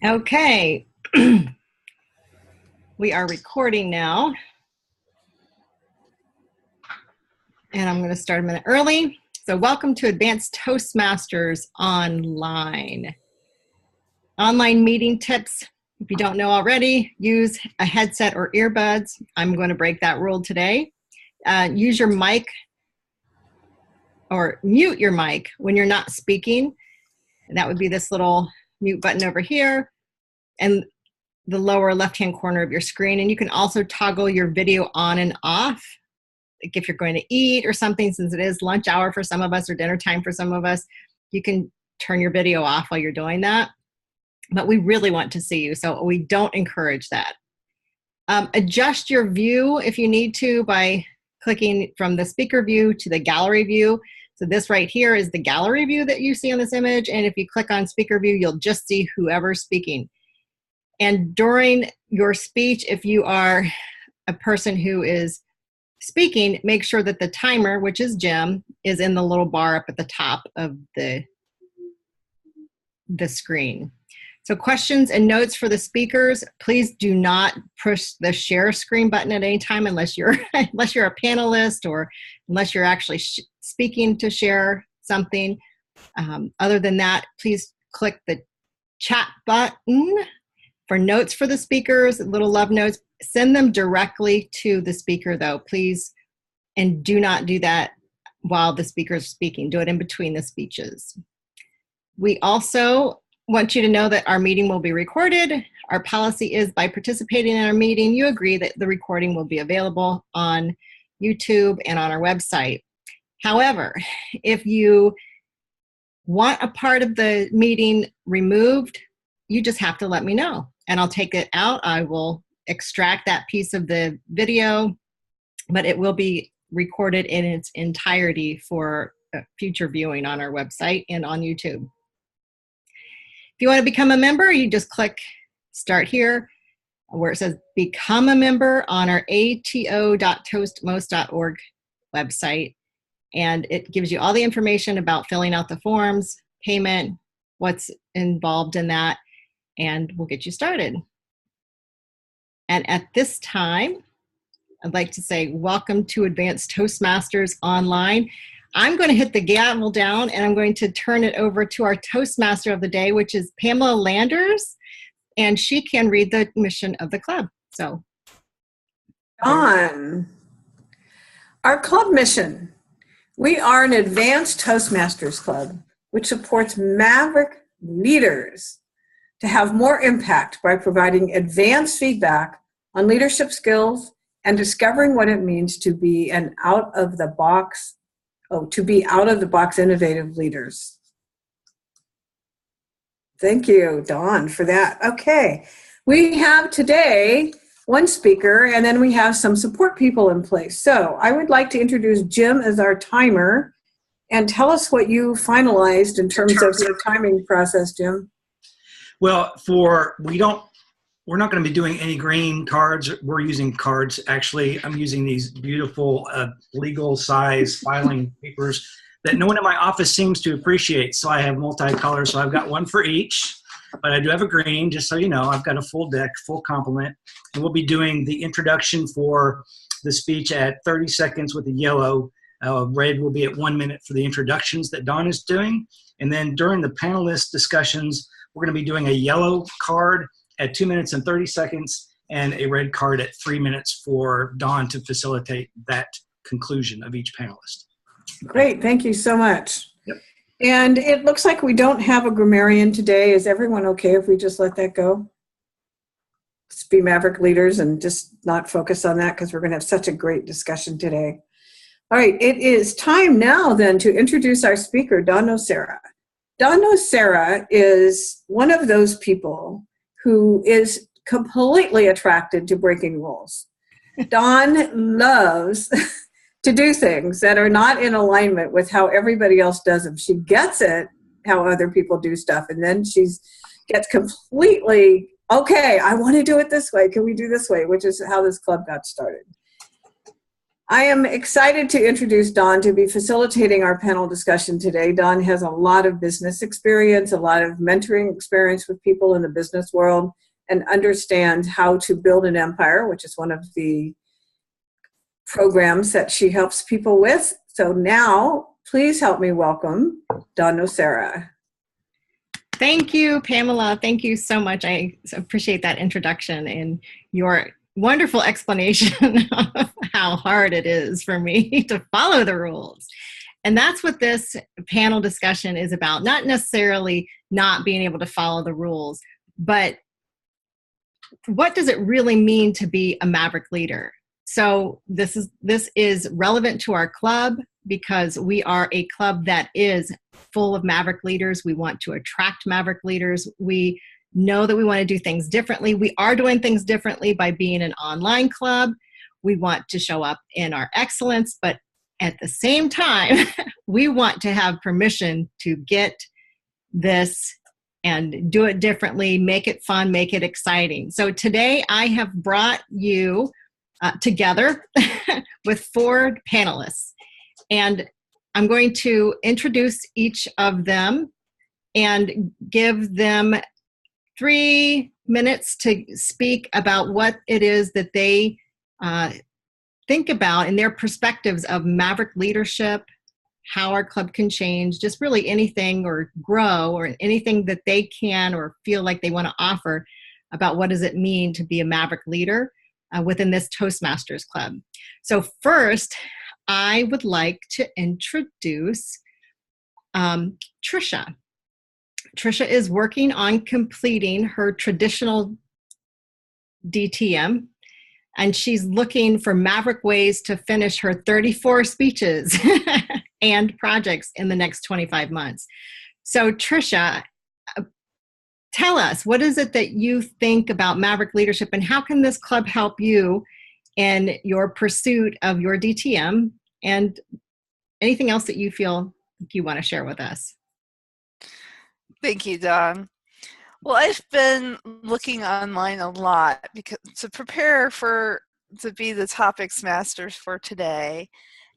Okay, we are recording now, and I'm going to start a minute early. So welcome to Advanced Toastmasters Online. Online meeting tips. If you don't know already, use a headset or earbuds. I'm going to break that rule today. Use your mic or mute your mic when you're not speaking. And that would be this little mute button over here and the lower left-hand corner of your screen. And you can also toggle your video on and off. Like if you're going to eat or something, since it is lunch hour for some of us or dinner time for some of us, you can turn your video off while you're doing that. But we really want to see you, so we don't encourage that. Adjust your view if you need to by clicking from the speaker view to the gallery view. So this right here is the gallery view that you see on this image, and if you click on speaker view, you'll just see whoever's speaking. And during your speech, if you are a person who is speaking, make sure that the timer, which is Jim, is in the little bar up at the top of the screen. So questions and notes for the speakers, please do not push the share screen button at any time unless you're a panelist or unless you're actually speaking to share something. Other than that, please click the chat button for notes for the speakers, little love notes. Send them directly to the speaker though, please. And do not do that while the speaker is speaking. Do it in between the speeches. We also want you to know that our meeting will be recorded. Our policy is by participating in our meeting, you agree that the recording will be available on YouTube and on our website. However, if you want a part of the meeting removed, you just have to let me know and I'll take it out. I will extract that piece of the video, but it will be recorded in its entirety for future viewing on our website and on YouTube. If you want to become a member, you just click start here where it says become a member on our ato.toastmost.org website. And it gives you all the information about filling out the forms, payment, what's involved in that, and we'll get you started. And at this time, I'd like to say welcome to Advanced Toastmasters Online. I'm going to hit the gavel down and I'm going to turn it over to our Toastmaster of the day, which is Pamela Landers, and she can read the mission of the club. So, our club mission. We are an advanced Toastmasters club, which supports Maverick leaders to have more impact by providing advanced feedback on leadership skills and discovering what it means to be out of the box innovative leaders. Thank you, Dawn, for that. Okay, we have today one speaker, and then we have some support people in place. So I would like to introduce Jim as our timer, and tell us what you finalized in terms of your timing process, Jim. Well, we're not going to be doing any green cards. We're using cards. Actually, I'm using these beautiful legal size filing papers that no one in my office seems to appreciate. So I have multicolor. So I've got one for each, but I do have a green, just so you know. I've got a full deck, full complement. And we'll be doing the introduction for the speech at 30 seconds with the yellow. Red will be at 1 minute for the introductions that Dawn is doing. And then during the panelist discussions, we're going to be doing a yellow card at 2 minutes and 30 seconds and a red card at 3 minutes for Dawn to facilitate that conclusion of each panelist. Great, thank you so much. Yep. And it looks like we don't have a grammarian today. Is everyone okay if we just let that go? Let's be Maverick leaders and just not focus on that because we're going to have such a great discussion today. All right, it is time now then to introduce our speaker, Dawn Nocera. Dawn Nocera is one of those people who is completely attracted to breaking rules. Dawn loves to do things that are not in alignment with how everybody else does them. She gets it, how other people do stuff, and then she gets completely, okay, I want to do it this way. Can we do this way? Which is how this club got started. I am excited to introduce Dawn to be facilitating our panel discussion today. Dawn has a lot of business experience, a lot of mentoring experience with people in the business world, and understands how to build an empire, which is one of the programs that she helps people with. So now, please help me welcome Dawn Nocera. Thank you, Pamela. Thank you so much. I appreciate that introduction and your wonderful explanation of how hard it is for me to follow the rules. And that's what this panel discussion is about. Not necessarily not being able to follow the rules, but what does it really mean to be a Maverick leader? So this is relevant to our club because we are a club that is full of Maverick leaders. We want to attract Maverick leaders. We know that we want to do things differently. We are doing things differently by being an online club. We want to show up in our excellence, but at the same time, we want to have permission to get this and do it differently, make it fun, make it exciting. So today I have brought you together with 4 panelists, and I'm going to introduce each of them and give them 3 minutes to speak about what it is that they think about in their perspectives of Maverick leadership, how our club can change, just really anything or grow or anything that they can or feel like they want to offer about what does it mean to be a Maverick leader within this Toastmasters club. So first, I would like to introduce Trisha. Trisha is working on completing her traditional DTM, and she's looking for Maverick ways to finish her 34 speeches and projects in the next 25 months. So Trisha, tell us, what is it that you think about Maverick leadership, and how can this club help you in your pursuit of your DTM, and anything else that you feel you want to share with us? Thank you, Dawn. Well, I've been looking online a lot because to prepare to be the Topics Masters for today.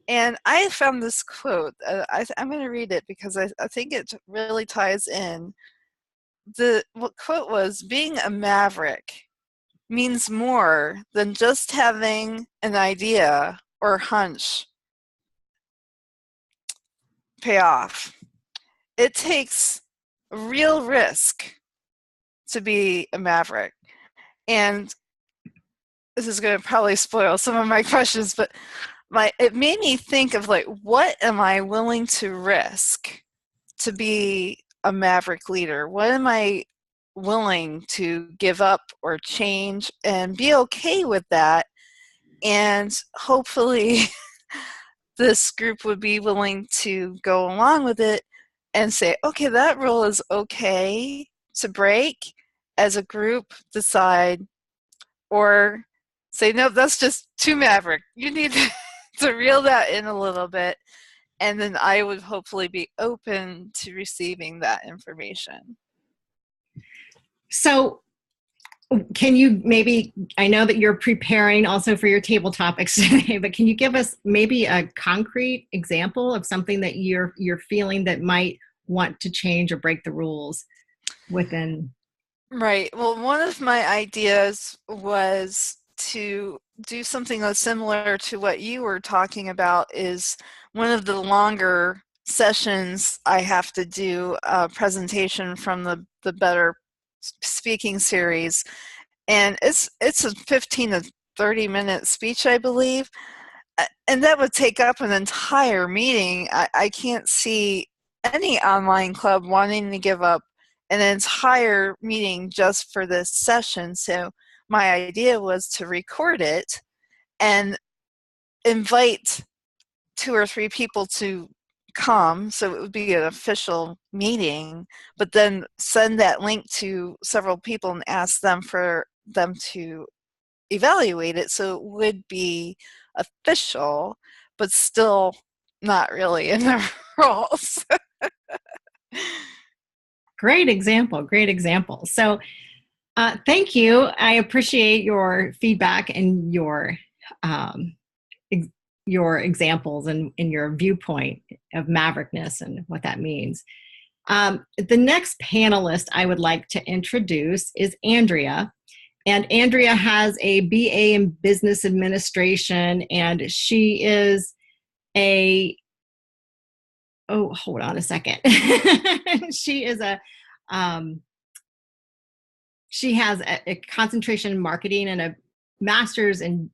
And I found this quote. I'm going to read it because I think it really ties in. The quote was, "Being a Maverick means more than just having an idea or hunch pay off. It takes real risk to be a Maverick." And this is going to probably spoil some of my questions, but it made me think of, like, what am I willing to risk to be a Maverick leader? What am I willing to give up or change and be okay with that? And hopefully this group would be willing to go along with it and say, okay, that rule is okay to break as a group, decide, or say, no, that's just too Maverick. You need to reel that in a little bit. And then I would hopefully be open to receiving that information. So can you maybe, I know that you're preparing also for your table topics today, but can you give us maybe a concrete example of something that you're feeling that might want to change or break the rules within? Right. Well, one of my ideas was to do something that's similar to what you were talking about. Is one of the longer sessions I have to do a presentation from the Better Speaking series, and it's a 15 to 30-minute speech, I believe, and that would take up an entire meeting. I can't see any online club wanting to give up an entire meeting just for this session. So my idea was to record it and invite 2 or 3 people to come, so it would be an official meeting, but then send that link to several people and ask them for them to evaluate it, so it would be official, but still not really in the rules. Great example, great example. So thank you. I appreciate your feedback and your your examples and your viewpoint of Maverickness and what that means. The next panelist I would like to introduce is Andrea. And Andrea has a BA in Business Administration, and she is hold on a second. She is she has a concentration in marketing and a master's and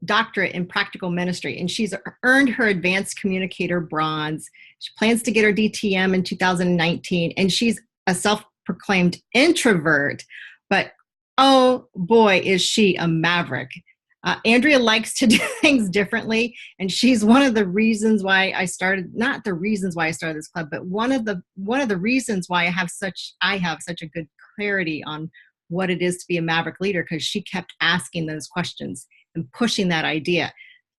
doctorate in practical ministry, and she's earned her advanced communicator bronze. She plans to get her DTM in 2019, and she's a self-proclaimed introvert, but oh boy, is she a maverick. Andrea likes to do things differently, and she's one of the reasons why I started, not the reasons why I started this club, but one of the reasons why I have such a good clarity on what it is to be a maverick leader, because she kept asking those questions and pushing that idea.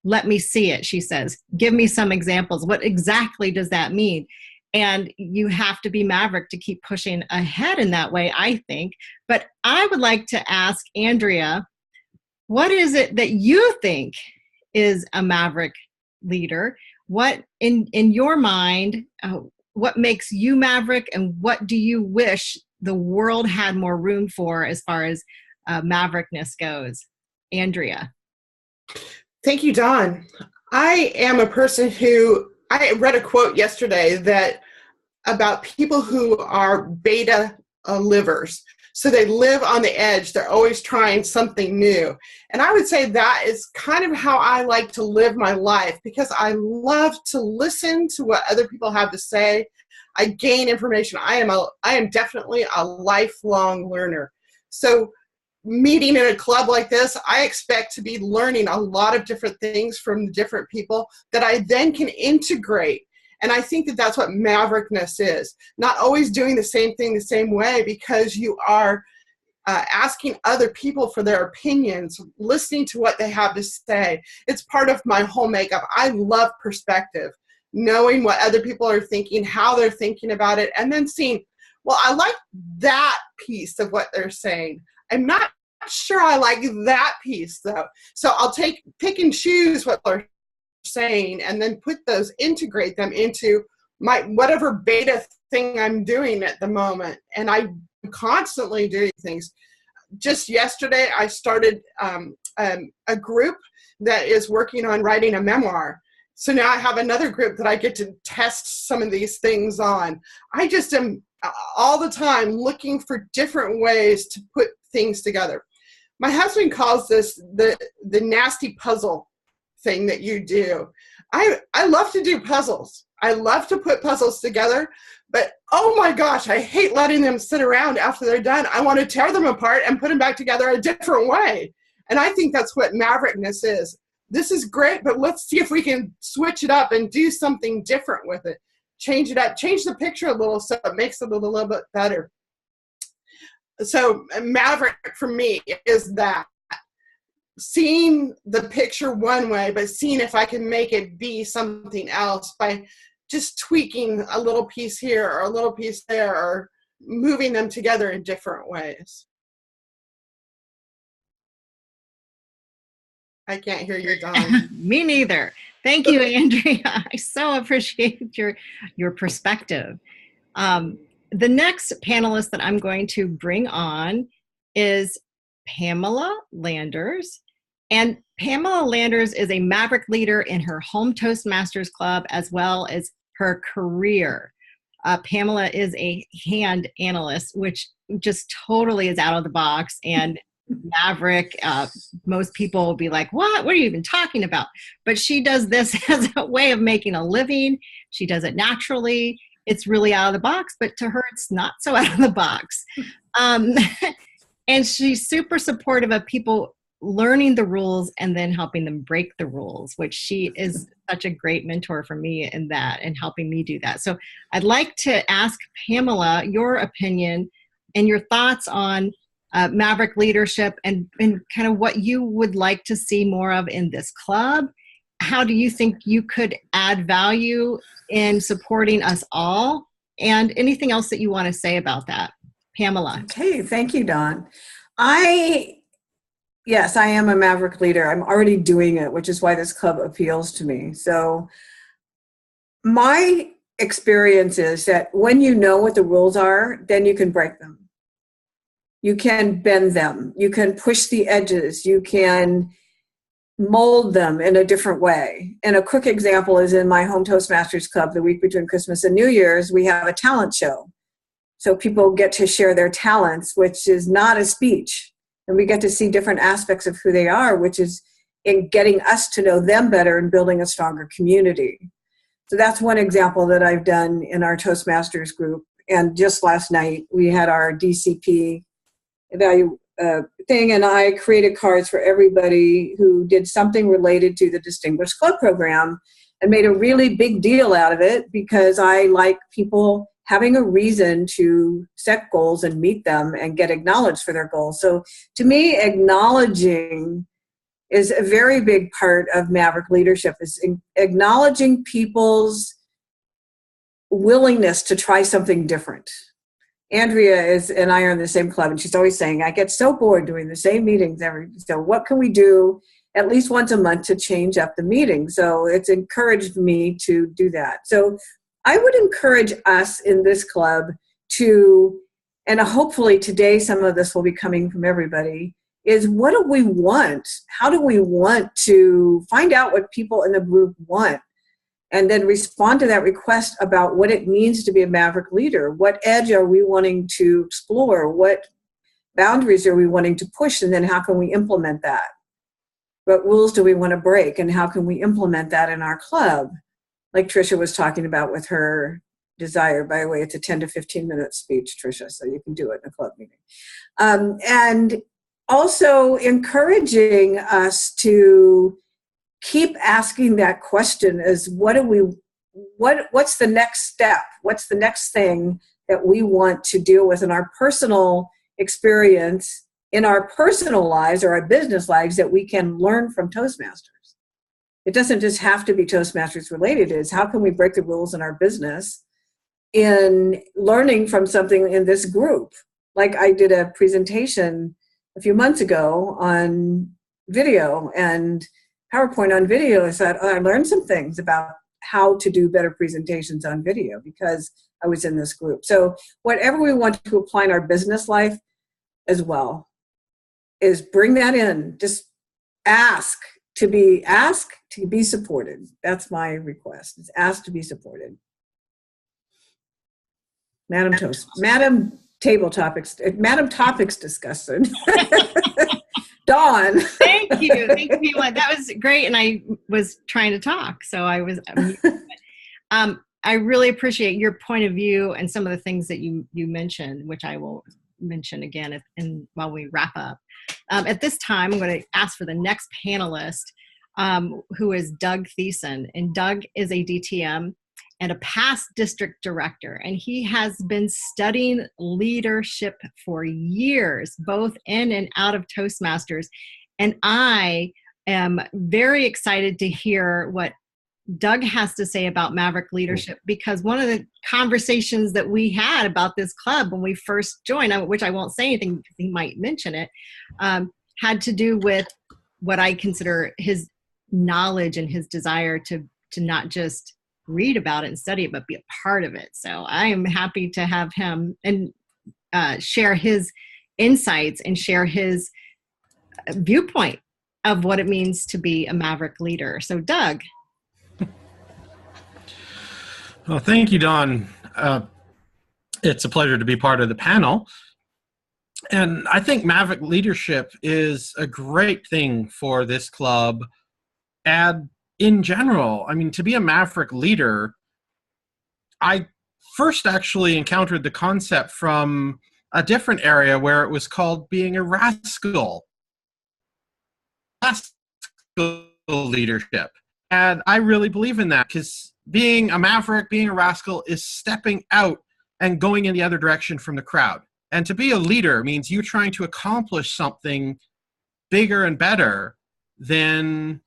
Let me see it, she says. Give me some examples. What exactly does that mean? And you have to be maverick to keep pushing ahead in that way, I think. But I would like to ask Andrea, what is it that you think is a maverick leader? What, in your mind, what makes you maverick, and what do you wish the world had more room for as far as maverickness goes? Andrea. Thank you, Dawn. I am a person who, I read a quote yesterday about people who are beta livers. So they live on the edge. They're always trying something new. And I would say that is kind of how I like to live my life, because I love to listen to what other people have to say. I gain information. I am definitely a lifelong learner. So meeting in a club like this, I expect to be learning a lot of different things from different people that I then can integrate. And I think that that's what maverickness is. Not always doing the same thing the same way, because you are asking other people for their opinions, listening to what they have to say. It's part of my whole makeup. I love perspective, knowing what other people are thinking, how they're thinking about it, and then seeing, well, I like that piece of what they're saying. I'm not sure I like that piece, though. So I'll pick and choose what they're saying, and then integrate them into my whatever beta thing I'm doing at the moment. And I'm constantly doing things. Just yesterday, I started a group that is working on writing a memoir. So now I have another group that I get to test some of these things on. I just am all the time looking for different ways to put things together. My husband calls this the nasty puzzle thing that you do. I love to do puzzles. I love to put puzzles together, but oh my gosh, I hate letting them sit around after they're done. I want to tear them apart and put them back together a different way. And I think that's what maverickness is. This is great, but let's see if we can switch it up and do something different with it. Change it up, change the picture a little so it makes it a little bit better. So maverick for me is that. Seeing the picture one way, but seeing if I can make it be something else by just tweaking a little piece here or a little piece there, or moving them together in different ways. I can't hear you, Dawn. Me neither. Thank you, Andrea. I so appreciate your perspective. The next panelist that I'm going to bring on is Pamela Landers. And Pamela Landers is a maverick leader in her home Toastmasters club as well as her career. Pamela is a hand analyst, which just totally is out of the box. And maverick, most people will be like, what are you even talking about? But she does this as a way of making a living. She does it naturally. It's really out of the box, but to her, it's not so out of the box. And she's super supportive of people learning the rules and then helping them break the rules, which she is such a great mentor for me in that and helping me do that. So I'd like to ask Pamela your opinion and your thoughts on maverick leadership and kind of what you would like to see more of in this club. How do you think you could add value in supporting us all? And anything else that you want to say about that? Pamela. Okay, thank you, Dawn. I Yes, I am a Maverick leader. I'm already doing it, which is why this club appeals to me. So my experience is that when you know what the rules are, then you can break them. You can bend them. You can push the edges. You can mold them in a different way. And a quick example is in my home Toastmasters club, the week between Christmas and New Year's, we have a talent show. So people get to share their talents, which is not a speech. And we get to see different aspects of who they are, which is in getting us to know them better and building a stronger community. So that's one example that I've done in our Toastmasters group. And just last night, we had our DCP thing, and I created cards for everybody who did something related to the Distinguished Club program and made a really big deal out of it because I like people having a reason to set goals and meet them and get acknowledged for their goals. So to me, acknowledging is a very big part of Maverick leadership, is acknowledging people's willingness to try something different. Andrea and I are in the same club, and she's always saying, I get so bored doing the same meetings so what can we do at least once a month to change up the meeting? So it's encouraged me to do that. So I would encourage us in this club to, and hopefully today some of this will be coming from everybody, is what do we want? How do we want to find out what people in the group want? And then respond to that request about what it means to be a Maverick leader. What edge are we wanting to explore? What boundaries are we wanting to push? And then how can we implement that? What rules do we want to break? And how can we implement that in our club? Like Tricia was talking about with her desire. By the way, it's a 10 to 15 minute speech, Tricia, so you can do it in a club meeting. And also encouraging us to keep asking that question is what's the next step? What's the next thing that we want to deal with in our personal experience, in our personal lives or our business lives that we can learn from Toastmasters? It doesn't just have to be Toastmasters related. It's how can we break the rules in our business in learning from something in this group? Like I did a presentation a few months ago on video and PowerPoint on video. I said, I learned some things about how to do better presentations on video because I was in this group. So whatever we want to apply in our business life as well is bring that in. Just ask to be supported. That's my request. It's ask to be supported. Madam Table Topics discussion. Dawn. Thank you. That was great. And I was trying to talk, so I was. I really appreciate your point of view and some of the things that you mentioned, which I will mention again while we wrap up. At this time, I'm going to ask for the next panelist, who is Doug Thiessen. And Doug is a DTM and a past district director. And he has been studying leadership for years, both in and out of Toastmasters. And I am very excited to hear what Doug has to say about Maverick leadership, because one of the conversations that we had about this club when we first joined, which I won't say anything because he might mention it, had to do with what I consider his knowledge and his desire to not just read about it and study it, but be a part of it. So I am happy to have him and share his insights and share his viewpoint of what it means to be a Maverick leader. So Doug. Well, thank you, Dawn. It's a pleasure to be part of the panel. And I think Maverick leadership is a great thing for this club. And in general, I mean, to be a Maverick leader, I first actually encountered the concept from a different area where it was called being a rascal. Rascal leadership. And I really believe in that because being a Maverick, being a rascal is stepping out and going in the other direction from the crowd. And to be a leader means you trying to accomplish something bigger and better than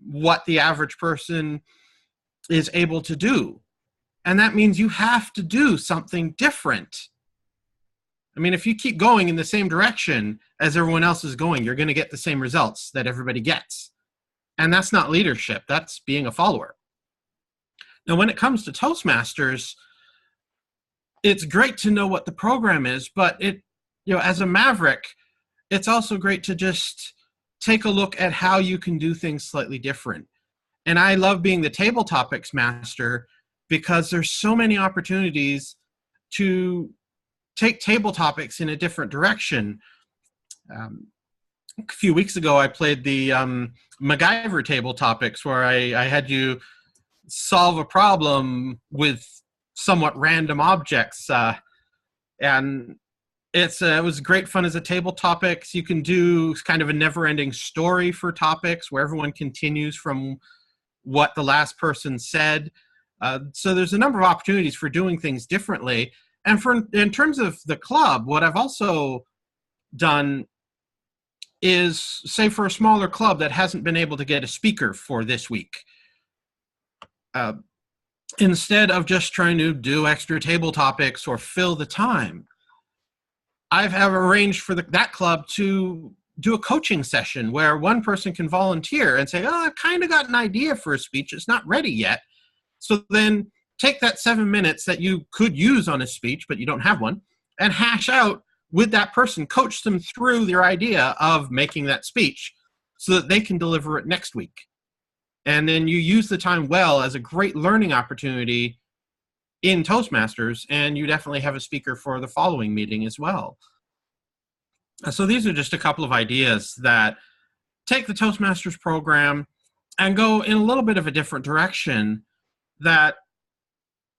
what the average person is able to do. And that means you have to do something different. I mean, if you keep going in the same direction as everyone else is going, you're going to get the same results that everybody gets. And that's not leadership. That's being a follower. Now, when it comes to Toastmasters, it's great to know what the program is, but as a Maverick, it's also great to just take a look at how you can do things slightly different. And I love being the table topics master because there's so many opportunities to take table topics in a different direction. A few weeks ago, I played the MacGyver table topics where I had you solve a problem with somewhat random objects. And it was great fun as a table topics. You can do kind of a never-ending story for topics where everyone continues from what the last person said. So there's a number of opportunities for doing things differently. And in terms of the club, what I've also done is, say for a smaller club that hasn't been able to get a speaker for this week, instead of just trying to do extra table topics or fill the time, I have arranged for that club to do a coaching session where one person can volunteer and say, I kind of got an idea for a speech. It's not ready yet. So then take that 7 minutes that you could use on a speech, but you don't have one, and hash out with that person, coach them through their idea of making that speech so that they can deliver it next week. And then you use the time well as a great learning opportunity in Toastmasters, and you definitely have a speaker for the following meeting as well. So these are just a couple of ideas that take the Toastmasters program and go in a little bit of a different direction that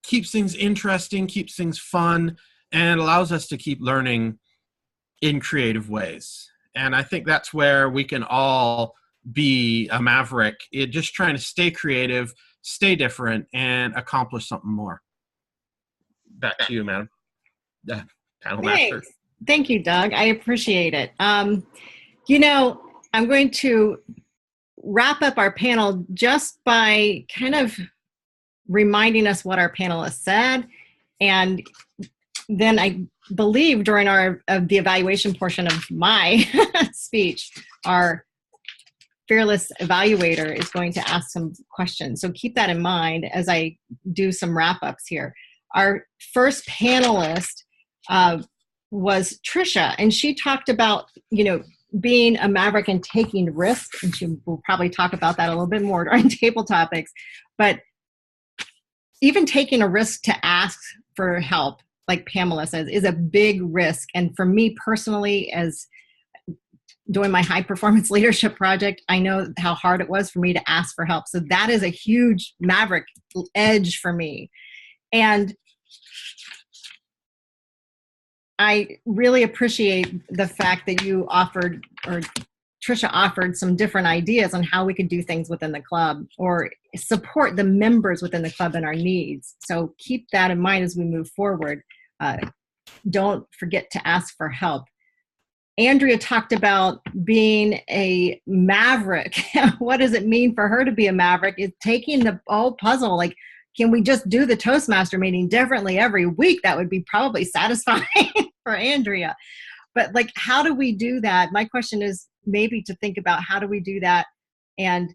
keeps things interesting, keeps things fun, and allows us to keep learning in creative ways. And I think that's where we can all be a Maverick, just trying to stay creative, stay different, and accomplish something more. Back to you, madam. Panel master. Thank you, Doug. I appreciate it. I'm going to wrap up our panel just by kind of reminding us what our panelists said. And then I believe during the evaluation portion of my speech, our fearless evaluator is going to ask some questions. So keep that in mind as I do some wrap-ups here. Our first panelist was Trisha, and she talked about, being a Maverick and taking risks, and she will probably talk about that a little bit more during table topics. But even taking a risk to ask for help, like Pamela says, is a big risk. And for me personally, as doing my high performance leadership project, I know how hard it was for me to ask for help. So that is a huge Maverick edge for me. And I really appreciate the fact that you offered, or Trisha offered, some different ideas on how we could do things within the club or support the members within the club and our needs. So keep that in mind as we move forward. Don't forget to ask for help. Andrea talked about being a Maverick. What does it mean for her to be a Maverick? It's taking the whole puzzle. Like, can we just do the Toastmaster meeting differently every week? That would be probably satisfying for Andrea. But like, how do we do that? My question is maybe to think about how do we do that and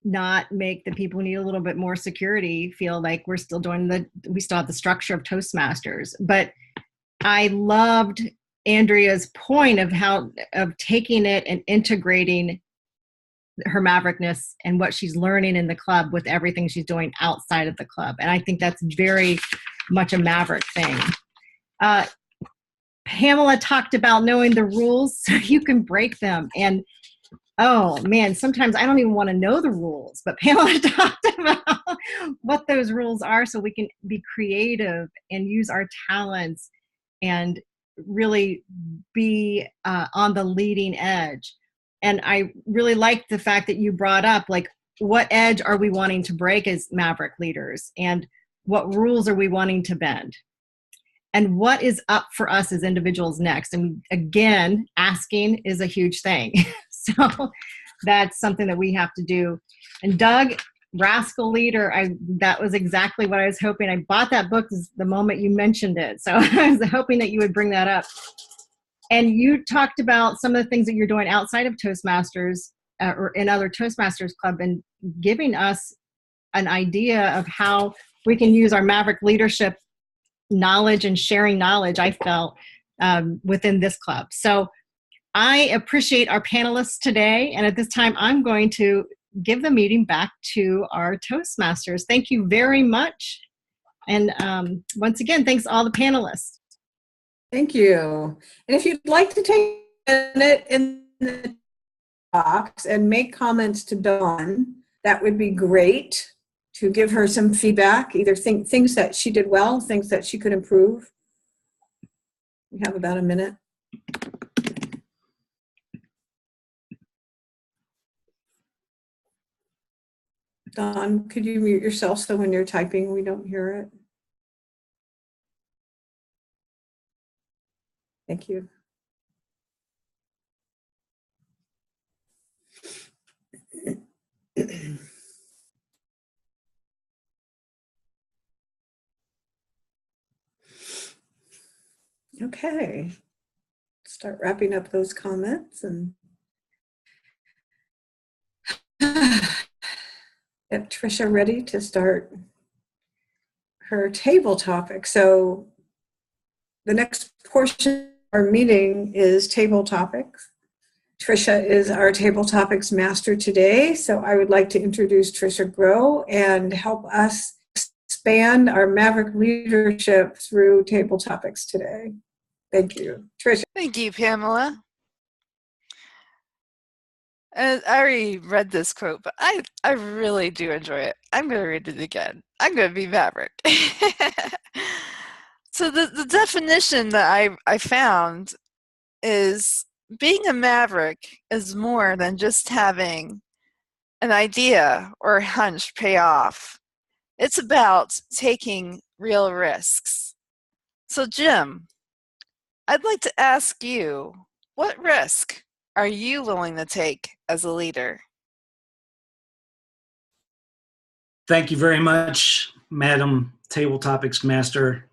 not make the people who need a little bit more security feel like we still have the structure of Toastmasters. But I loved Andrea's point of taking it and integrating her Maverickness and what she's learning in the club with everything she's doing outside of the club. And I think that's very much a Maverick thing. Pamela talked about knowing the rules so you can break them. And oh man, sometimes I don't even want to know the rules, but Pamela talked about what those rules are so we can be creative and use our talents and really be on the leading edge. And I really liked the fact that you brought up, like, what edge are we wanting to break as Maverick leaders? And what rules are we wanting to bend? And what is up for us as individuals next? And again, asking is a huge thing. So that's something that we have to do. And Doug, Rascal Leader. That was exactly what I was hoping. I bought that book the moment you mentioned it. So I was hoping that you would bring that up. And you talked about some of the things that you're doing outside of Toastmasters or in other Toastmasters Club, and giving us an idea of how we can use our Maverick leadership knowledge and sharing knowledge, I felt, within this club. So I appreciate our panelists today. And at this time, I'm going to give the meeting back to our Toastmasters. Thank you very much. And once again, thanks to all the panelists. Thank you. And if you'd like to take a minute in the box and make comments to Dawn, that would be great, to give her some feedback, either things that she did well, things that she could improve. We have about a minute. Dawn, could you mute yourself so when you're typing we don't hear it? Thank you. Okay, start wrapping up those comments and get Tricia ready to start her table topic. So the next portion of our meeting is table topics. Tricia is our table topics master today, so I would like to introduce Tricia Grow and help us expand our Maverick leadership through table topics today. Thank you. Tricia. Thank you, Pamela. I already read this quote, but I really do enjoy it. I'm going to read it again. I'm going to be Maverick. So the definition that I found is being a Maverick is more than just having an idea or a hunch pay off. It's about taking real risks. So Jim, I'd like to ask you, what risk are you willing to take as a leader? Thank you very much, Madam Table Topics Master.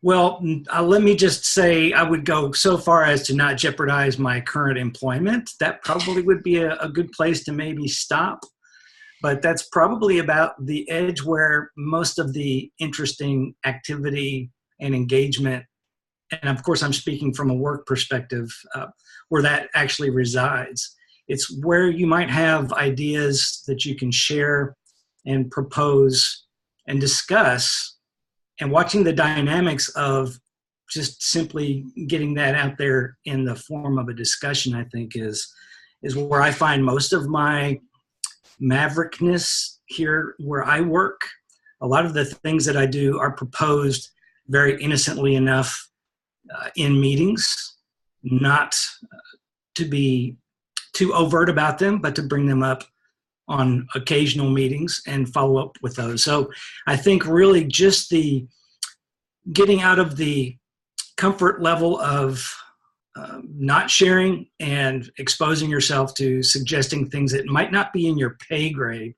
Well, let me just say I would go so far as to not jeopardize my current employment. That probably would be a good place to maybe stop. But that's probably about the edge where most of the interesting activity and engagement, and of course I'm speaking from a work perspective, where that actually resides. It's where you might have ideas that you can share and propose and discuss, and watching the dynamics of just simply getting that out there in the form of a discussion, I think is where I find most of my Maverickness here where I work. A lot of the things that I do are proposed very innocently enough in meetings, not to be too overt about them, but to bring them up on occasional meetings and follow up with those. So I think really just the getting out of the comfort level of not sharing and exposing yourself to suggesting things that might not be in your pay grade,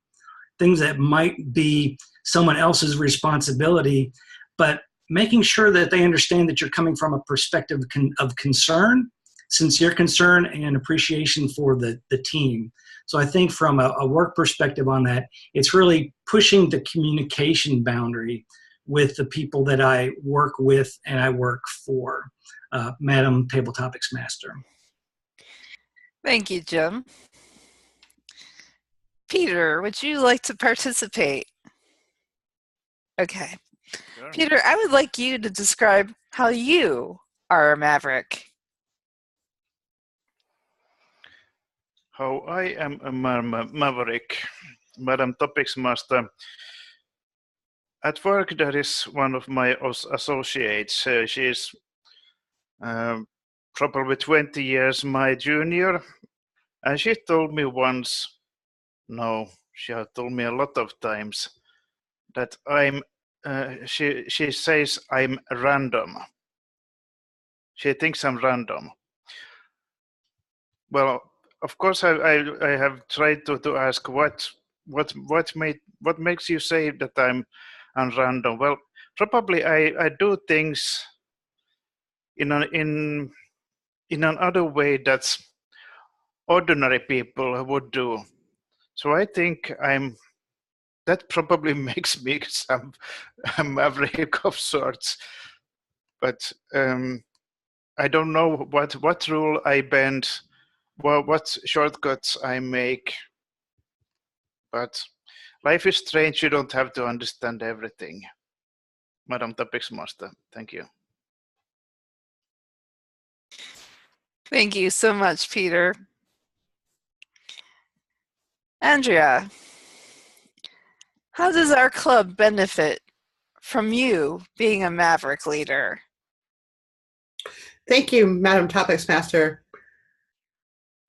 things that might be someone else's responsibility, but making sure that they understand that you're coming from a perspective of concern, sincere concern, and appreciation for the team. So I think from a work perspective on that, it's really pushing the communication boundary with the people that I work with and I work for. Madam Table Topics Master. Thank you, Jim. Peter, would you like to participate? Okay. Sure. Peter, I would like you to describe how you are a Maverick. How I am a Maverick, Madam Topics Master. At work, there is one of my associates. She is probably 20 years my junior, and she told me once, no, she had told me a lot of times, that she says I'm random. She thinks I'm random. Well, of course I have tried to ask what what makes you say that I'm random? Well, probably I do things in an other way that's ordinary people would do. So I think that probably makes me some a maverick of sorts. But I don't know what rule I bend, what shortcuts I make. But life is strange. You don't have to understand everything. Madam Toastmaster, thank you. Thank you so much, Peter. Andrea, how does our club benefit from you being a Maverick leader? Thank you, Madam Toastmaster.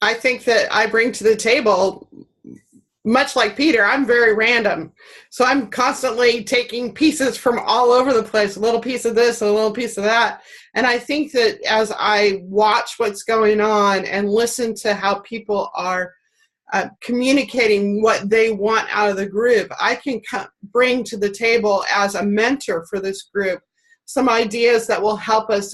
I think that I bring to the table, much like Peter, I'm very random. So I'm constantly taking pieces from all over the place, a little piece of this, a little piece of that. And I think that as I watch what's going on and listen to how people are communicating what they want out of the group, I can bring to the table as a mentor for this group some ideas that will help us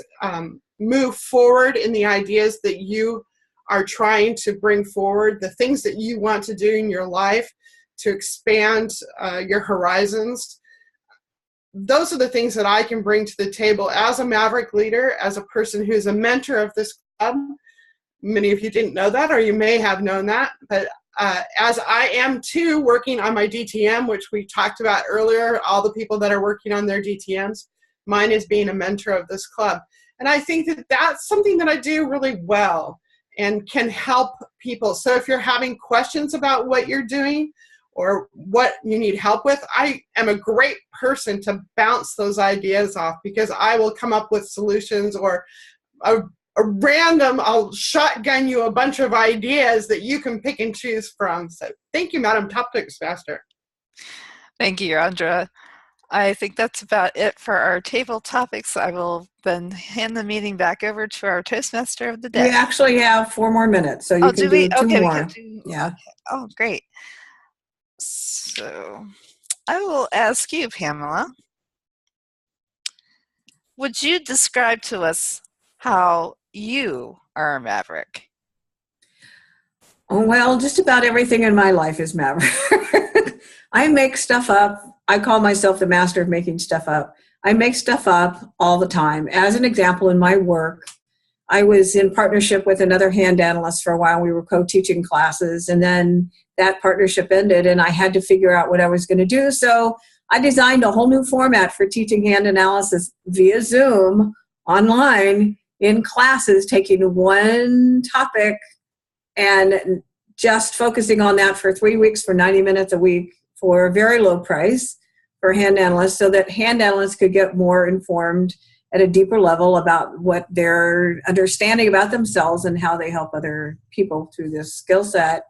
move forward in the ideas that you are trying to bring forward, the things that you want to do in your life to expand your horizons. Those are the things that I can bring to the table as a Maverick leader, as a person who's a mentor of this club. Many of you didn't know that, or you may have known that, but as I am too working on my DTM, which we talked about earlier, all the people that are working on their DTMs, mine is being a mentor of this club. And I think that that's something that I do really well and can help people. So if you're having questions about what you're doing or what you need help with, I am a great person to bounce those ideas off, because I will come up with solutions, or I'll shotgun you a bunch of ideas that you can pick and choose from. So thank you, Madam Toastmaster. Thank you, Andrea. I think that's about it for our table topics. I will then hand the meeting back over to our Toastmaster of the day. We actually have 4 more minutes, so you can do 2 okay, more. we can do, yeah. Oh, great. So I will ask you, Pamela, would you describe to us how you are a Maverick? Oh, well, just about everything in my life is Maverick. I make stuff up. I call myself the master of making stuff up. I make stuff up all the time. As an example, in my work, I was in partnership with another hand analyst for a while. We were co-teaching classes, and then that partnership ended, and I had to figure out what I was going to do. So I designed a whole new format for teaching hand analysis via Zoom, online, in classes, taking one topic and just focusing on that for 3 weeks for 90 minutes a week for a very low price for hand analysts, so that hand analysts could get more informed at a deeper level about what they're understanding about themselves and how they help other people through this skill set.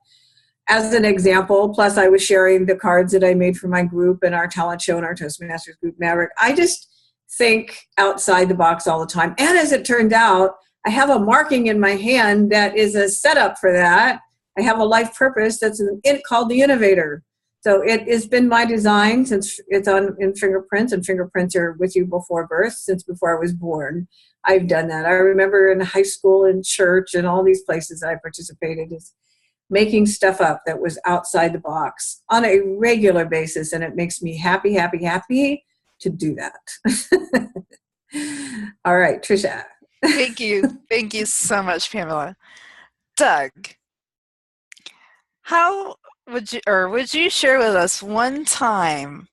As an example, plus I was sharing the cards that I made for my group and our talent show and our Toastmasters group, Maverick. I just think outside the box all the time. And as it turned out, I have a marking in my hand that is a setup for that. I have a life purpose that's called the Innovator. So it has been my design since it's in fingerprints, and fingerprints are with you before birth, since before I was born. I've done that. I remember in high school and church and all these places that I participated is making stuff up that was outside the box on a regular basis, and it makes me happy, happy, happy to do that. All right, Tricia. Thank you. Thank you so much, Pamela. Doug, how would you share with us one time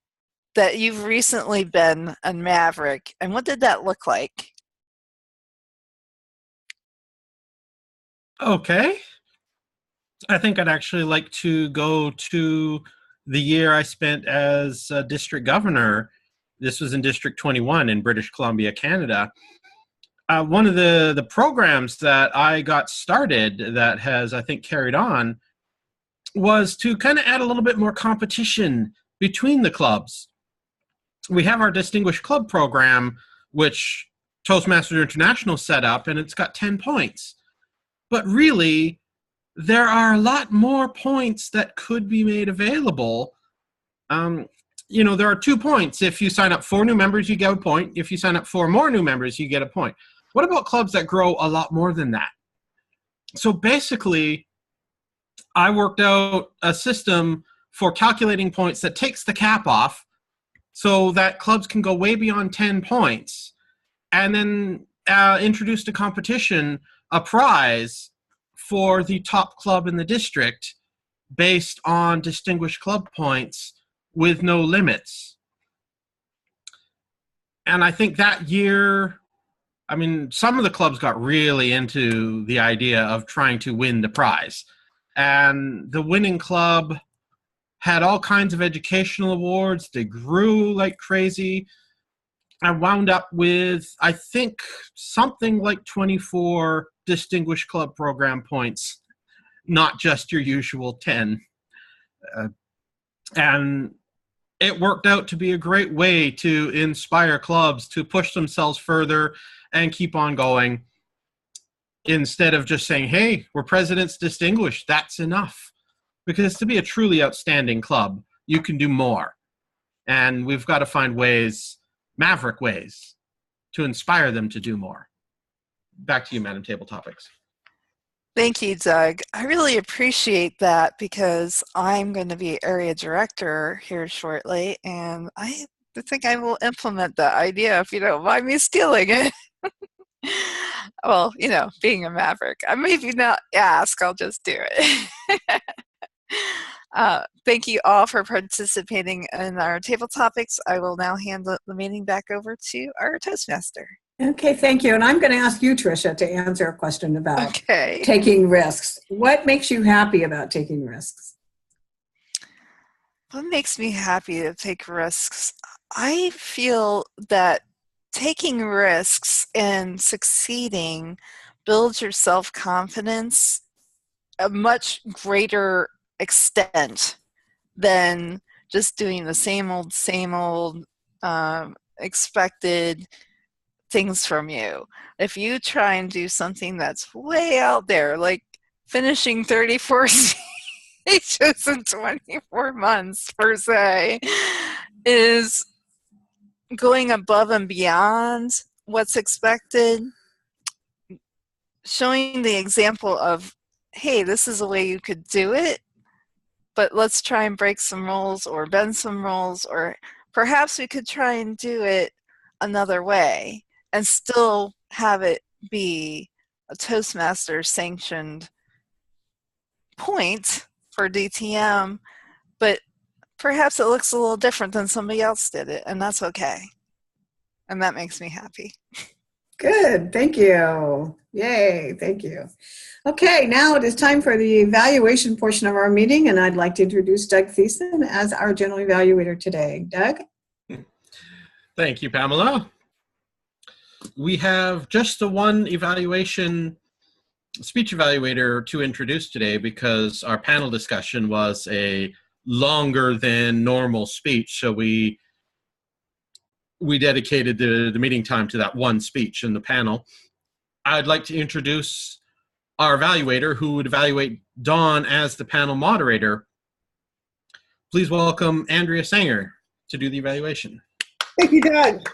that you've recently been a Maverick, and what did that look like? Okay. I think I'd actually like to go to the year I spent as district governor. This was in District 21 in British Columbia, Canada. One of the programs that I got started that has, I think, carried on was to kind of add a little bit more competition between the clubs. We have our Distinguished Club program, which Toastmasters International set up, and it's got 10 points. But really, there are a lot more points that could be made available. There are 2 points. If you sign up 4 new members, you get a point. If you sign up 4 more new members, you get a point. What about clubs that grow a lot more than that? So basically, I worked out a system for calculating points that takes the cap off so that clubs can go way beyond 10 points, and then introduced a competition, a prize for the top club in the district based on distinguished club points with no limits. And I think that year, some of the clubs got really into the idea of trying to win the prize. And the winning club had all kinds of educational awards. They grew like crazy. I wound up with, I think, something like 24 distinguished club program points, not just your usual 10. And it worked out to be a great way to inspire clubs to push themselves further and keep on going, instead of just saying, hey, we're President's Distinguished, that's enough. Because to be a truly outstanding club, you can do more. And we've got to find ways, Maverick ways, to inspire them to do more. Back to you, Madam Table Topics. Thank you, Doug. I really appreciate that, because I'm going to be area director here shortly, and I think I will implement that idea if you don't mind me stealing it. Well, being a Maverick, I maybe not ask, I'll just do it. Thank you all for participating in our table topics. I will now hand the meeting back over to our Toastmaster. Okay, thank you. And I'm going to ask you, Tricia, to answer a question about Okay. taking risks. What makes you happy about taking risks? What makes me happy to take risks? I feel that taking risks and succeeding builds your self-confidence a much greater extent than just doing the same old expected things from you. If you try and do something that's way out there, like finishing 34 stages in 24 months per se, is going above and beyond what's expected, showing the example of, hey, this is a way you could do it, but let's try and break some rules or bend some rules, or perhaps we could try and do it another way and still have it be a Toastmasters sanctioned point for DTM, but perhaps it looks a little different than somebody else did it, and that's okay. And that makes me happy. Good, thank you. Yay, thank you. Okay, now it is time for the evaluation portion of our meeting, and I'd like to introduce Doug Thiessen as our general evaluator today. Doug? Thank you, Pamela. We have just the one speech evaluator to introduce today, because our panel discussion was a longer than normal speech, so we dedicated the meeting time to that one speech in the panel. I'd like to introduce our evaluator, who would evaluate Dawn as the panel moderator. Please welcome Andrea Sanger to do the evaluation. Thank you, Doug.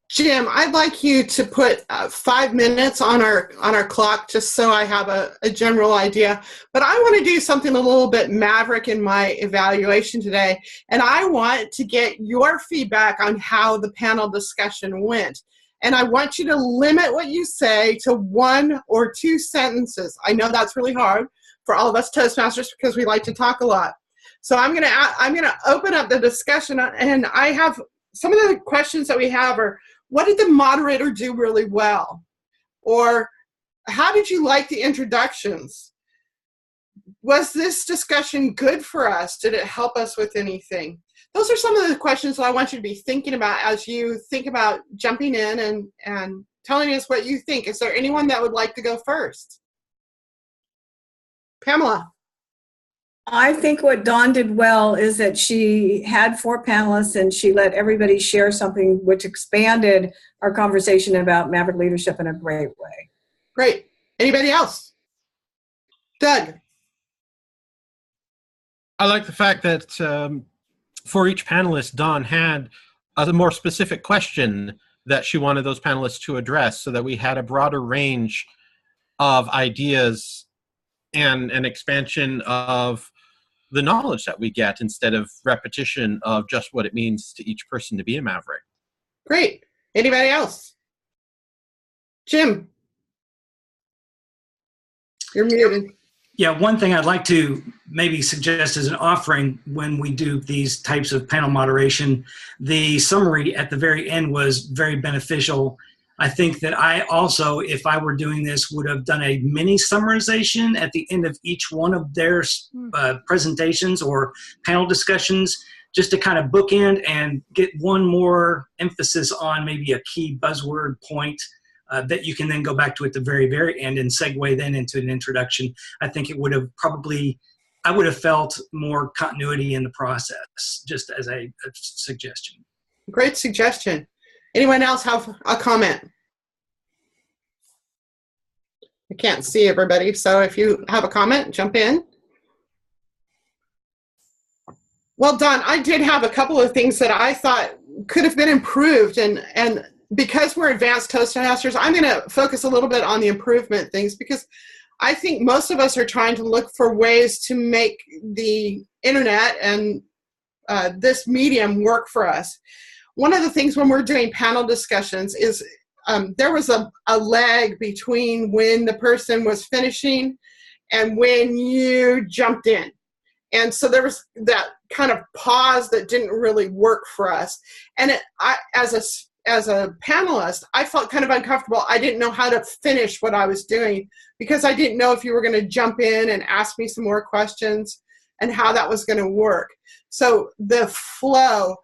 Jim, I'd like you to put 5 minutes on our clock, just so I have a general idea. But I want to do something a little bit Maverick in my evaluation today, and I want to get your feedback on how the panel discussion went. And I want you to limit what you say to 1 or 2 sentences. I know that's really hard for all of us Toastmasters, because we like to talk a lot. So I'm gonna open up the discussion, and I have some of the questions that we have are, what did the moderator do really well? Or how did you like the introductions? Was this discussion good for us? Did it help us with anything? Those are some of the questions that I want you to be thinking about as you think about jumping in and telling us what you think. Is there anyone that would like to go first? Pamela. I think what Dawn did well is that she had 4 panelists, and she let everybody share something which expanded our conversation about Maverick leadership in a great way. Great. Anybody else? Doug. I like the fact that for each panelist, Dawn had a more specific question that she wanted those panelists to address, so that we had a broader range of ideas and an expansion of the knowledge that we get, instead of repetition of just what it means to each person to be a Maverick. Great. Anybody else? Jim. You're muted. Yeah, one thing I'd like to maybe suggest as an offering when we do these types of panel moderation, the summary at the very end was very beneficial. I think that I also, if I were doing this, would have done a mini summarization at the end of each one of their presentations or panel discussions, just to kind of bookend and get one more emphasis on maybe a key buzzword point that you can then go back to at the very, very end and segue then into an introduction. I think it would have probably, I would have felt more continuity in the process, just as a suggestion. Great suggestion. Anyone else have a comment? I can't see everybody, so if you have a comment, jump in. Well, Don, I did have a couple of things that I thought could have been improved, and because we're advanced Toastmasters, I'm going to focus a little bit on the improvement things, because I think most of us are trying to look for ways to make the internet and this medium work for us. One of the things when we're doing panel discussions is there was a lag between when the person was finishing and when you jumped in. And so there was that kind of pause that didn't really work for us. And as a panelist, I felt kind of uncomfortable. I didn't know how to finish what I was doing, because I didn't know if you were going to jump in and ask me some more questions and how that was going to work. So the flow,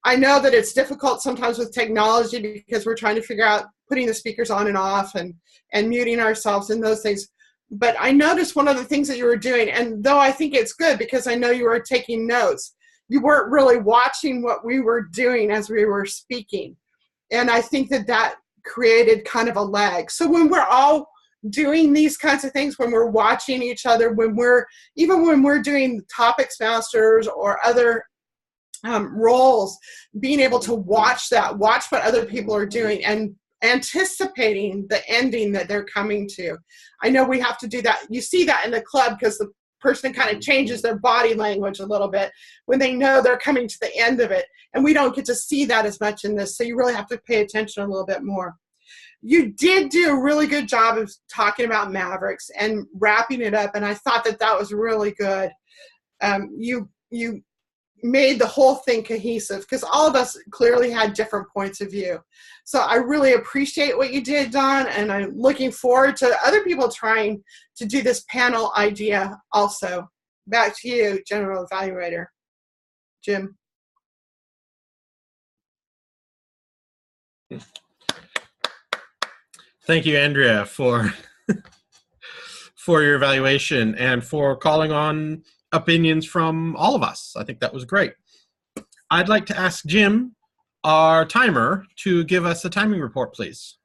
I know that it's difficult sometimes with technology, because we're trying to figure out putting the speakers on and off and muting ourselves and those things. But I noticed one of the things that you were doing, and though I think it's good because I know you were taking notes, you weren't really watching what we were doing as we were speaking. And I think that created kind of a lag. So when we're all doing these kinds of things, when we're watching each other, even when we're doing Toastmasters or other roles, being able to watch what other people are doing and anticipating the ending that they're coming to. I know we have to do that. You see that in the club because the person kind of changes their body language a little bit when they know they're coming to the end of it. And we don't get to see that as much in this. So you really have to pay attention a little bit more. You did do a really good job of talking about Mavericks and wrapping it up. And I thought that was really good. You made the whole thing cohesive, because all of us clearly had different points of view. So I really appreciate what you did, Don, and I'm looking forward to other people trying to do this panel idea also. Back to you, General Evaluator. Jim. Thank you, Andrea, for your evaluation and for calling on opinions from all of us. I think that was great. I'd like to ask Jim, our timer, to give us a timing report, please.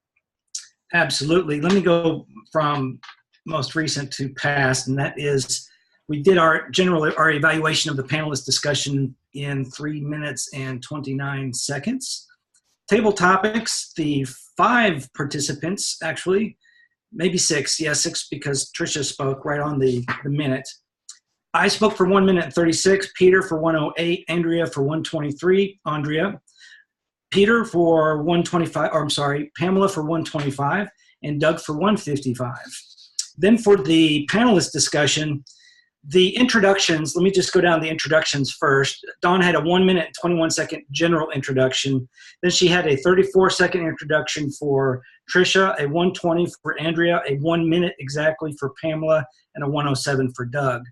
Absolutely. Let me go from most recent to past, and that is we did our evaluation of the panelist discussion in 3 minutes and 29 seconds. Table topics, the 5 participants, actually, maybe 6, yeah, 6 because Tricia spoke right on the minute. I spoke for 1 minute and 36, Peter for 108, Andrea for 123, Peter for 125, or I'm sorry, Pamela for 125, and Doug for 155. Then for the panelist discussion, the introductions, let me just go down the introductions first. Dawn had a 1 minute and 21 second general introduction. Then she had a 34-second introduction for Tricia, a 120 for Andrea, a 1 minute exactly for Pamela, and a 107 for Doug.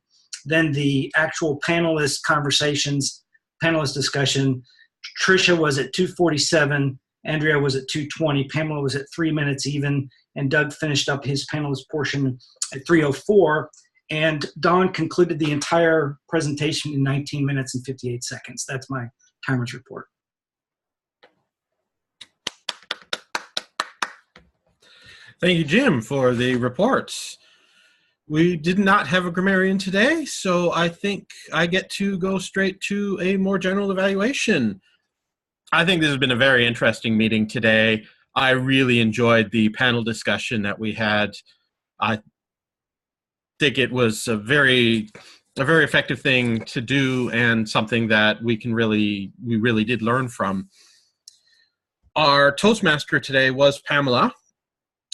Then the actual panelist conversations, panelist discussion, Tricia was at 2:47, Andrea was at 2:20, Pamela was at 3 minutes even, and Doug finished up his panelist portion at 3:04. And Dawn concluded the entire presentation in 19 minutes and 58 seconds. That's my timer's report. Thank you, Jim, for the reports. We did not have a grammarian today, so I think I get to go straight to a more general evaluation. I think this has been a very interesting meeting today. I really enjoyed the panel discussion that we had. I think it was a very effective thing to do, and something that we really did learn from. Our Toastmaster today was Pamela,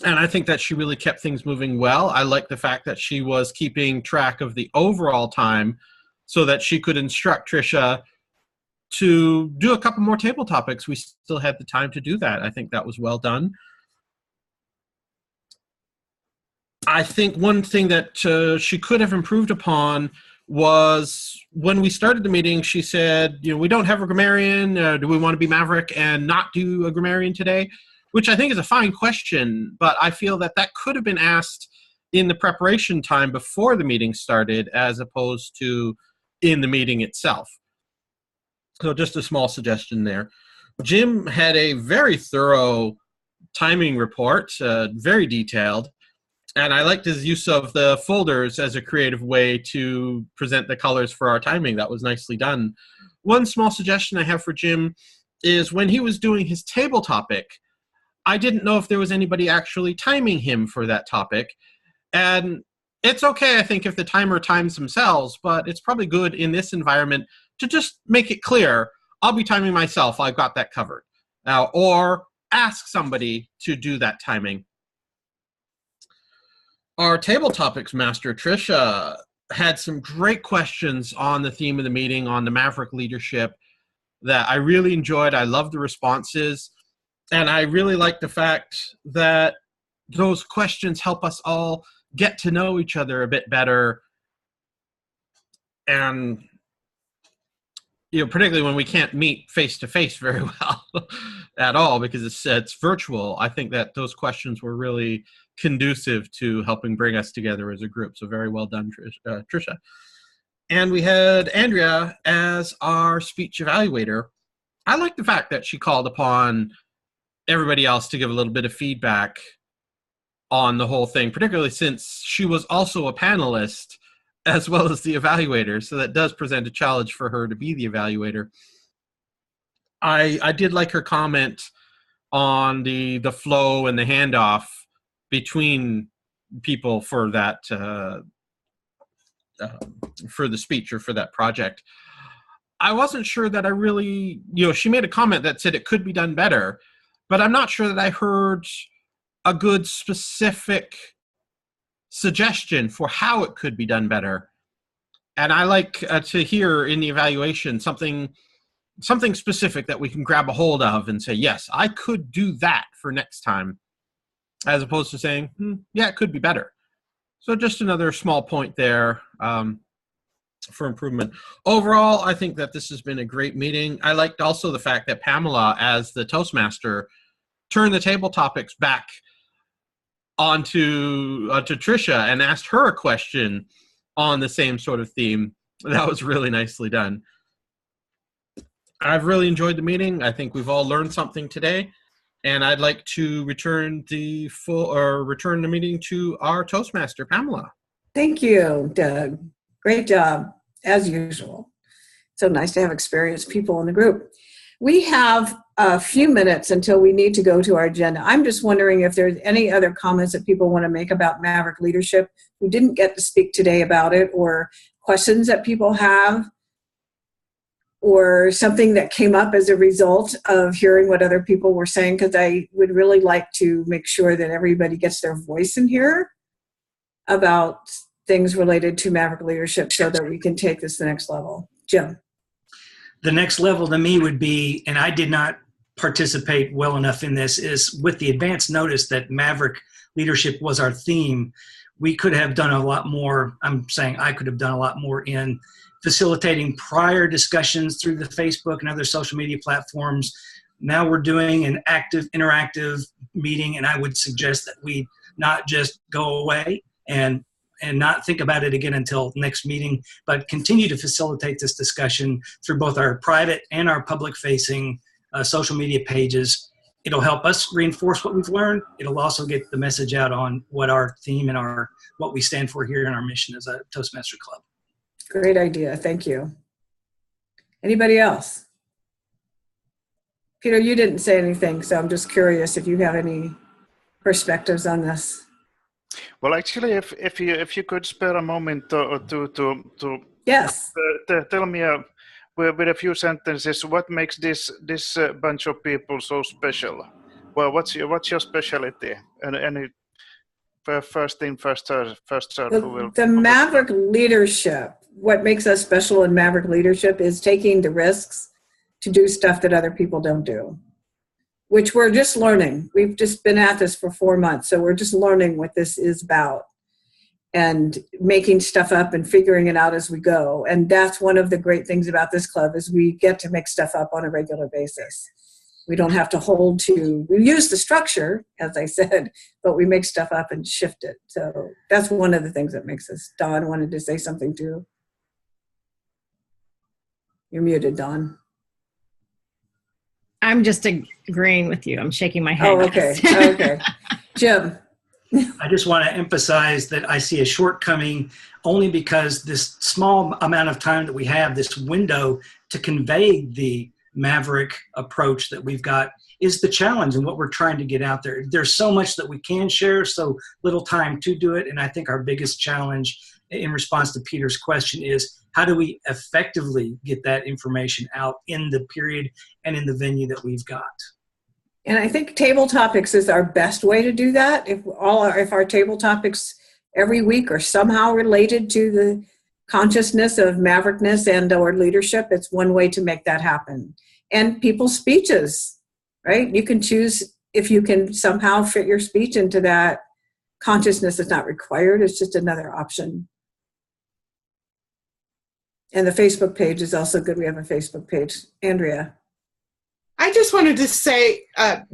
and I think that she really kept things moving well. I like the fact that she was keeping track of the overall time so that she could instruct Tricia to do a couple more table topics. We still had the time to do that. I think that was well done. I think one thing that she could have improved upon was when we started the meeting, she said, we don't have a grammarian. Do we want to be Maverick and not do a grammarian today? Which I think is a fine question, but I feel that could have been asked in the preparation time before the meeting started as opposed to in the meeting itself. So just a small suggestion there. Jim had a very thorough timing report, very detailed, and I liked his use of the folders as a creative way to present the colors for our timing. That was nicely done. One small suggestion I have for Jim is when he was doing his table topic, I didn't know if there was anybody actually timing him for that topic. And it's okay, I think, if the timer times themselves, but it's probably good in this environment to just make it clear, I'll be timing myself, I've got that covered. Or ask somebody to do that timing. Our table topics master, Tricia, had some great questions on the theme of the meeting, on the Maverick leadership, that I really enjoyed. I loved the responses. And I really like the fact that those questions help us all get to know each other a bit better. And, particularly when we can't meet face-to-face very well at all because it's virtual, I think that those questions were really conducive to helping bring us together as a group. So very well done, Tricia. And we had Andrea as our speech evaluator. I like the fact that she called upon everybody else to give a little bit of feedback on the whole thing, particularly since she was also a panelist as well as the evaluator. So that does present a challenge for her to be the evaluator. I did like her comment on the flow and the handoff between people for that for the speech or for that project. I wasn't sure that I really, she made a comment that said it could be done better, but I'm not sure that I heard a good specific suggestion for how it could be done better. And I like to hear in the evaluation something specific that we can grab a hold of and say, yes, I could do that for next time, as opposed to saying, yeah, it could be better. So just another small point there for improvement. Overall, I think that this has been a great meeting. I liked also the fact that Pamela, as the Toastmaster, turned the table topics back onto to Tricia and asked her a question on the same sort of theme. That was really nicely done. I've really enjoyed the meeting. I think we've all learned something today, and I'd like to return the meeting to our Toastmaster, Pamela. Thank you, Doug. Great job, as usual. So nice to have experienced people in the group. We have a few minutes until we need to go to our agenda. I'm just wondering if there's any other comments that people want to make about Maverick leadership who didn't get to speak today about it, or questions that people have, or something that came up as a result of hearing what other people were saying, because I would really like to make sure that everybody gets their voice in here about things related to Maverick leadership so that we can take this to the next level. Jim. The next level to me would be, and I did not participate well enough in this, is with the advance notice that Maverick leadership was our theme, we could have done a lot more. I'm saying I could have done a lot more in facilitating prior discussions through the Facebook and other social media platforms. Now we're doing an active, interactive meeting, and I would suggest that we not just go away and not think about it again until next meeting, but continue to facilitate this discussion through both our private and our public-facing social media pages. it'll help us reinforce what we've learned. It'll also get the message out on what our theme and what we stand for here in our mission as a Toastmaster Club. Great idea. Thank you. Anybody else? Peter, you didn't say anything, so I'm just curious if you have any perspectives on this. Well, actually, if you could spare a moment to Yes. Tell me with a few sentences what makes this bunch of people so special. Well, what's your specialty? And first thing first serve. The Maverick leadership. What makes us special in Maverick leadership is taking the risks to do stuff that other people don't do, which we're just learning. We've just been at this for 4 months, so we're just learning what this is about and making stuff up and figuring it out as we go. And that's one of the great things about this club is we get to make stuff up on a regular basis. We don't have to we use the structure, as I said, but we make stuff up and shift it. So that's one of the things that makes us. Dawn wanted to say something too. You're muted, Dawn. I'm just agreeing with you. I'm shaking my head. Oh, okay. Okay. Jim. I just want to emphasize that I see a shortcoming only because this small amount of time that we have, this window to convey the Maverick approach that we've got is the challenge and what we're trying to get out there. There's so much that we can share, so little time to do it. And I think our biggest challenge in response to Peter's question is how do we effectively get that information out in the period and in the venue that we've got? And I think table topics is our best way to do that. If our table topics every week are somehow related to the consciousness of Maverickness and or leadership, it's one way to make that happen. And people's speeches, right? You can choose if you can somehow fit your speech into that. Consciousness is not required. It's just another option. And the Facebook page is also good. We have a Facebook page. Andrea. I just wanted to say,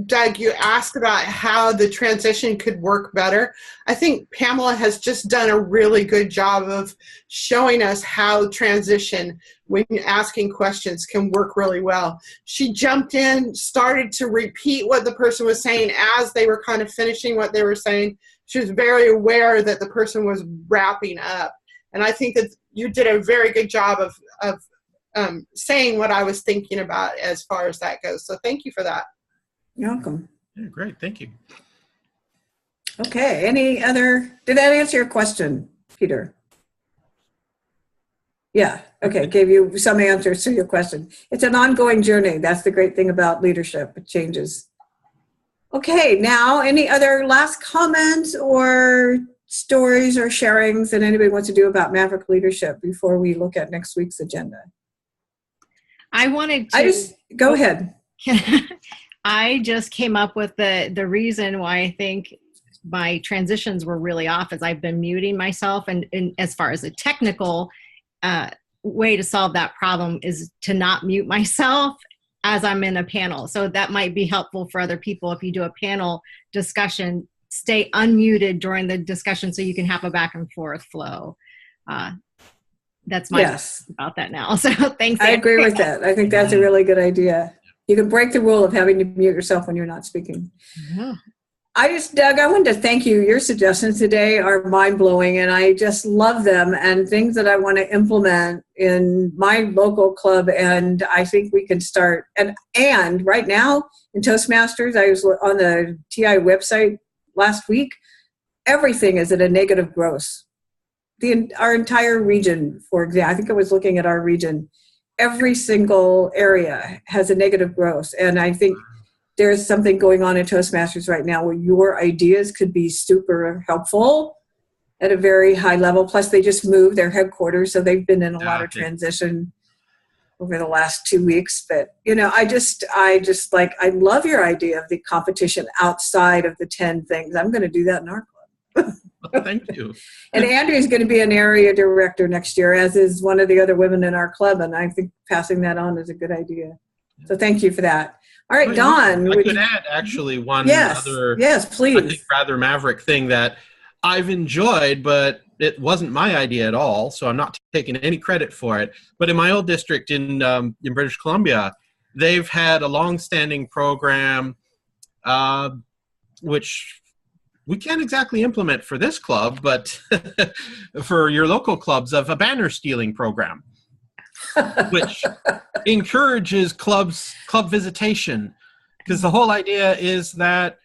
Doug, you asked about how the transition could work better. I think Pamela has just done a really good job of showing us how transition, when asking questions, can work really well. She jumped in, started to repeat what the person was saying as they were kind of finishing what they were saying. She was very aware that the person was wrapping up. And I think that you did a very good job of saying what I was thinking about as far as that goes. So thank you for that. You're welcome. Yeah, great. Thank you. Okay. Did that answer your question, Peter? Yeah. Okay. Gave you some answers to your question. It's an ongoing journey. That's the great thing about leadership. It changes. Okay. Now, any other last comments or stories or sharings that anybody wants to do about Maverick leadership before we look at next week's agenda? Go ahead. I just came up with the reason why I think my transitions were really off is I've been muting myself, and as far as a technical way to solve that problem is to not mute myself as I'm in a panel. So that might be helpful for other people. If you do a panel discussion, stay unmuted during the discussion so you can have a back and forth flow. That's my yes about that now. So thanks. I agree with that. I think that's a really good idea. You can break the rule of having to mute yourself when you're not speaking. Yeah. Doug, I wanted to thank you. Your suggestions today are mind-blowing, and I just love them and things that I want to implement in my local club. And I think we can start. And right now in Toastmasters, I was on the TI website last week. Everything is at a negative gross. Our entire region, for example, I think I was looking at our region, every single area has a negative gross. And I think there's something going on in Toastmasters right now where your ideas could be super helpful at a very high level. Plus, they just moved their headquarters, so they've been in a lot of transition over the last 2 weeks. But, I love your idea of the competition outside of the 10 things. I'm going to do that in our club. Well, thank you. And Andrea's going to be an area director next year, as is one of the other women in our club. And I think passing that on is a good idea. So thank you for that. All right, Dawn. I could add actually one other, please. I think rather Maverick thing that I've enjoyed, but it wasn't my idea at all. So I'm not taking any credit for it. But in my old district in British Columbia, they've had a long-standing program which we can't exactly implement for this club, but for your local clubs, of a banner stealing program, which encourages club visitation. Because the whole idea is that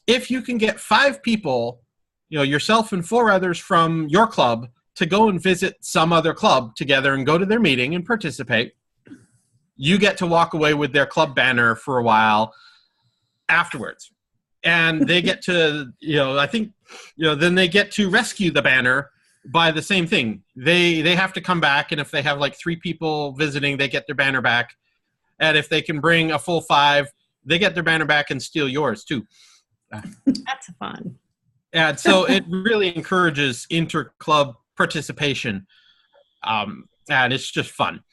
if you can get 5 people, yourself and 4 others from your club, to go and visit some other club together and go to their meeting and participate, you get to walk away with their club banner for a while afterwards. And they get to, then they get to rescue the banner by the same thing. They have to come back, and if they have like 3 people visiting, they get their banner back. And if they can bring a full 5, they get their banner back and steal yours too. That's fun. And so it really encourages inter-club participation. And it's just fun.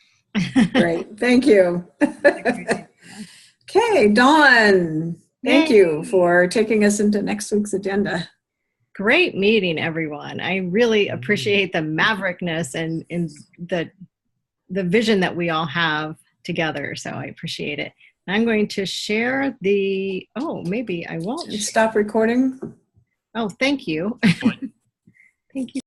Great. Thank you. Okay, Dawn. Thank you for taking us into next week's agenda. Great meeting, everyone. I really appreciate the Maverickness and the vision that we all have together. So I appreciate it. I'm going to share maybe I won't. Stop recording. Oh, thank you. Thank you.